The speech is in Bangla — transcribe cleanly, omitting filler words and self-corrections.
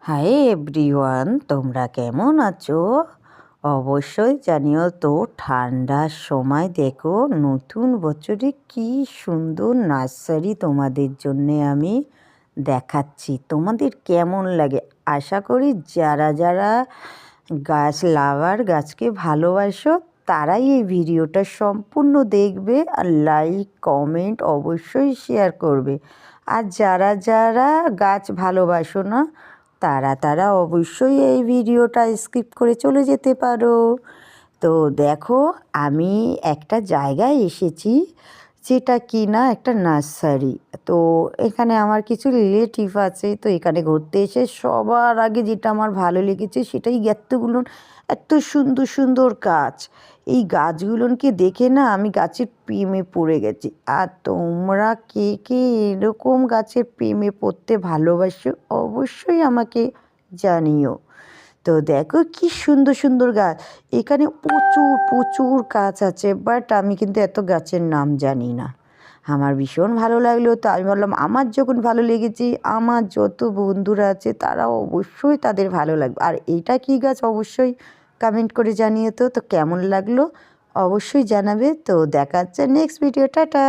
হাই এভরিওয়ান, তোমরা কেমন আছো? অবশ্যই জানিও তো। ঠান্ডার সময় দেখো নতুন বছরে কি সুন্দর নার্সারি তোমাদের জন্যে আমি দেখাচ্ছি। তোমাদের কেমন লাগে? আশা করি যারা যারা গাছ লাভার, গাছকে ভালোবাসো, তারাই এই ভিডিওটা সম্পূর্ণ দেখবে আর লাইক কমেন্ট অবশ্যই শেয়ার করবে। আর যারা যারা গাছ ভালোবাসো না, তারা অবশ্যই এই ভিডিওটা স্কিপ করে চলে যেতে পারো। তো দেখো, আমি একটা জায়গায় এসেছি যেটা কি না একটা নার্সারি। তো এখানে আমার কিছু রিলেটিভ আছে, তো এখানে ঘুরতে এসে সবার আগে যেটা আমার ভালো লেগেছে সেটাই এতগুলো এত সুন্দর সুন্দর গাছ। এই গাছগুলোকে দেখে না আমি গাছের প্রেমে পড়ে গেছি। আর তোমরা কে কে এরকম গাছের প্রেমে পড়তে ভালোবাসো অবশ্যই আমাকে জানিও। তো দেখো কি সুন্দর সুন্দর গাছ। এখানে প্রচুর প্রচুর গাছ আছে, বাট আমি কিন্তু এত গাছের নাম জানি না। আমার ভীষণ ভালো লাগলো, তো আমি বললাম আমার যখন ভালো লেগেছে, আমার যত বন্ধুরা আছে তারা অবশ্যই তাদের ভালো লাগবে। আর এইটা কী গাছ অবশ্যই কমেন্ট করে জানিয়ে তো কেমন লাগলো অবশ্যই জানাবে। তো দেখা হচ্ছে নেক্সট ভিডিও, টাটা।